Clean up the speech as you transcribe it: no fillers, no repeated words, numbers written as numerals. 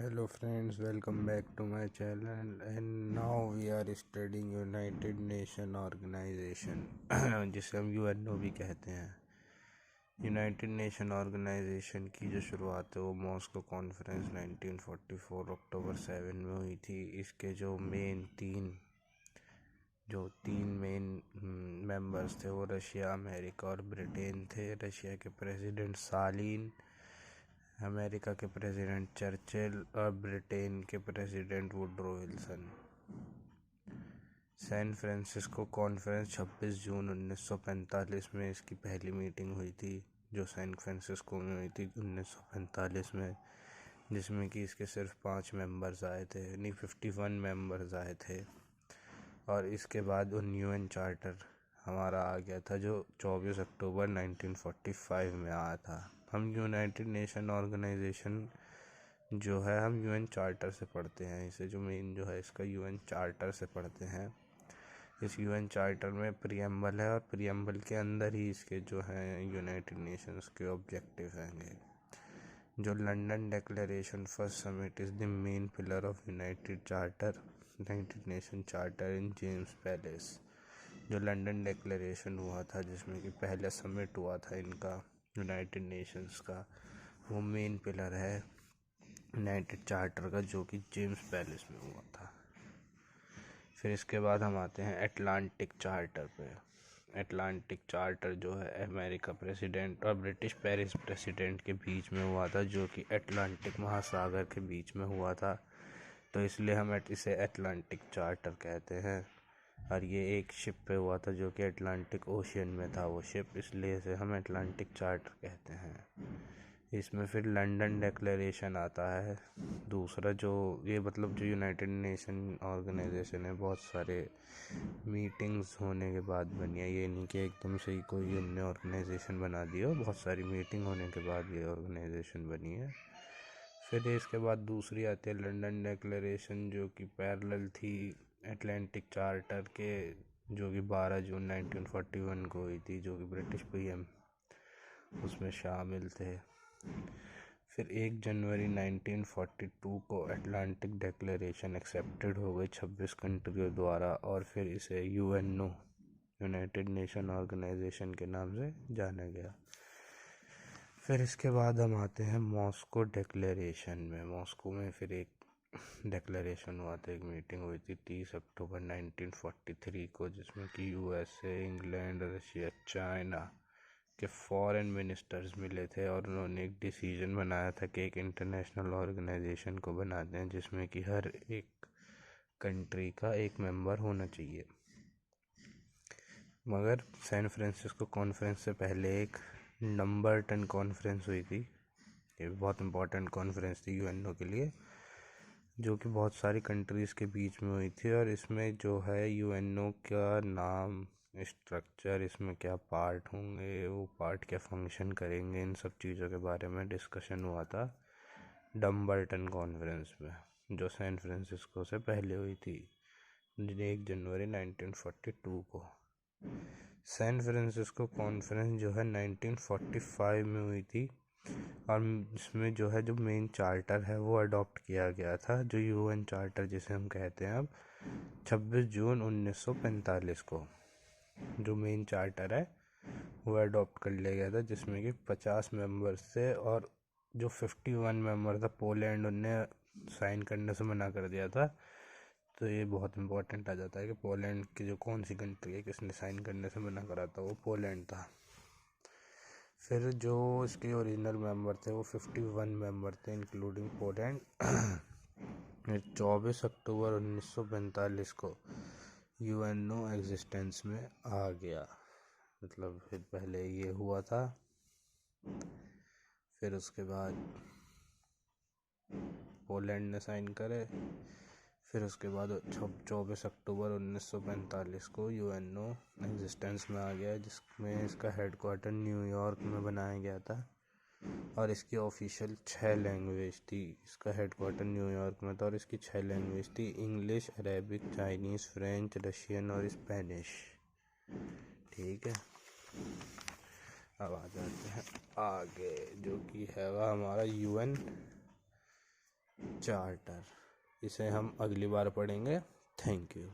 Hello friends, welcome back to my channel and now we are studying United Nation Organization जिसे हम UNO भी कहते हैं। United nation organisation की जो शुरुआत है वो मॉस्को कॉन्फ्रेंस 1944 अक्टूबर 7 में हुई थी। इसके जो तीन मेन मेंबर्स थे वो रशिया, अमेरिका और ब्रिटेन थे। रशिया के प्रेसिडेंट स्टालिन, अमेरिका के प्रेसिडेंट चर्चिल और ब्रिटेन के president Woodrow Wilson. San Francisco conference 26 जून 1945 में इसकी पहली मीटिंग हुई थी, जो सैन फ्रांसिस्को में हुई थी 1945 में, जिसमें कि इसके सिर्फ 5 मेंबर्स आए थे, यानी 51 मेंबर्स आए थे। और इसके बाद यूएन चार्टर हमारा आ गया था, जो 24 अक्टूबर 1945 में आया था। हम यूनाइटेड नेशन ऑर्गेनाइजेशन जो है हम यूएन चार्टर से पढ़ते हैं इसे, जो मेन जो है इसका यूएन चार्टर से पढ़ते हैं। इस यूएन चार्टर में प्रीएम्बल है और प्रीएम्बल के अंदर ही इसके जो हैं यूनाइटेड नेशंस के ऑब्जेक्टिव हैं। जो London declaration first summit is the main pillar of United nation charter in James palace. जो लंदन डिक्लेरेशन हुआ था, जिसमें कि पहला समिट हुआ था इनका यूनाइटेड नेशंस का, वो मेन पिलर है यूनाइटेड चार्टर का, जो कि जेम्स पैलेस में हुआ था। फिर इसके बाद हम आते हैं अटलांटिक चार्टर पे। अटलांटिक चार्टर जो है अमेरिका प्रेसिडेंट और ब्रिटिश पेरिस प्रेसिडेंट के बीच में हुआ था, जो कि अटलांटिक महासागर के बीच में हुआ था, तो इसलिए हम इसे अटलांटिक चार्टर कहते हैं। और ये एक शिप पे हुआ था जो कि अटलांटिक ओशियन में था वो शिप, इसलिए इसे हम अटलांटिक चार्टर कहते हैं। इसमें फिर लंदन डिक्लेरेशन आता है दूसरा, जो ये मतलब जो यूनाइटेड नेशन ऑर्गेनाइजेशन है, बहुत सारे मीटिंग्स होने के बाद बनी है। ये नहीं कि एकदम से ही कोई हमने ऑर्गेनाइजेशन बना दी हो, बहुत सारी मीटिंग होने के बाद ये ऑर्गेनाइजेशन बनी है। फिर इसके बाद दूसरी आती है लंदन डिक्लेरेशन, जो कि पैरेलल थी अटलांटिक चार्टर के, जो कि 12 जून 1941 को हुई थी, जो कि ब्रिटिश पीएम उसमें शामिल थे। फिर 1 जनवरी 1942 को अटलांटिक डिक्लेरेशन एक्सेप्टेड हो गई 26 कंट्रियों द्वारा, और फिर इसे यूएनओ यूनाइटेड नेशन ऑर्गेनाइजेशन के नाम से जाना गया। फिर इसके बाद हम आते हैं मॉस्को डिक्लेरेशन में। मॉस्को में फिर एक डिक्लेरेशन हुआ था, एक मीटिंग हुई थी 30 अक्टूबर 1943 को, जिसमें कि यूएसए, इंग्लैंड, रशिया, चाइना के फॉरेन मिनिस्टर्स मिले थे और उन्होंने एक डिसीजन बनाया था कि एक इंटरनेशनल ऑर्गेनाइजेशन को बनाते हैं, जिसमें कि हर एक कंट्री का एक मेंबर होना चाहिए। मगर सैन फ्रांसिस्को कॉन्फ्रेंस से पहले एक नंबरटन कॉन्फ्रेंस हुई थी। ये बहुत इम्पोर्टेंट कॉन्फ्रेंस थी यूएनओ के लिए, जो कि बहुत सारी कंट्रीज़ के बीच में हुई थी। और इसमें जो है यूएनओ का नाम, स्ट्रक्चर, इसमें क्या पार्ट होंगे, वो पार्ट क्या फंक्शन करेंगे, इन सब चीज़ों के बारे में डिस्कशन हुआ था डम्बल्टन कॉन्फ्रेंस में, जो सैन फ्रांसिस्को से पहले हुई थी 1 जनवरी 1942 को। सैन फ्रांसिस्को कॉन्फ्रेंस जो है 1945 में हुई थी, और इसमें जो है जो मेन चार्टर है वो अडॉप्ट किया गया था, जो यूएन चार्टर जिसे हम कहते हैं अब, 26 जून 1945 को जो मेन चार्टर है वो अडॉप्ट कर लिया गया था, जिसमें कि 50 मेंबर्स थे, और जो 51 मेंबर था पोलैंड, उनने साइन करने से मना कर दिया था। तो ये बहुत इम्पोर्टेंट आ जाता है कि पोलैंड की जो कौन सी कंट्री है किसने साइन करने से मना करा था, वो पोलैंड था। फिर जो इसके ओरिजिनल मेंबर थे वो 51 मेंबर थे, इंक्लूडिंग पोलैंड। 24 अक्टूबर 1945 को यूएनओ एग्जिस्टेंस में आ गया, मतलब फिर पहले ये हुआ था, फिर उसके बाद पोलैंड ने साइन करे, फिर उसके बाद 24 अक्टूबर 1945 को यूएनओ एग्जिस्टेंस में आ गया, जिसमें इसका हेडक्वार्टर न्यूयॉर्क में बनाया गया था, और इसकी ऑफिशियल 6 लैंग्वेज थी। इसका हेडक्वार्टर न्यूयॉर्क में था और इसकी 6 लैंग्वेज थी, English, Arabic, Chinese, French, Russian और स्पेनिश। ठीक है, अब आ जाते हैं आगे, जो कि है हमारा यूएन चार्टर। इसे हम अगली बार पढ़ेंगे। Thank you.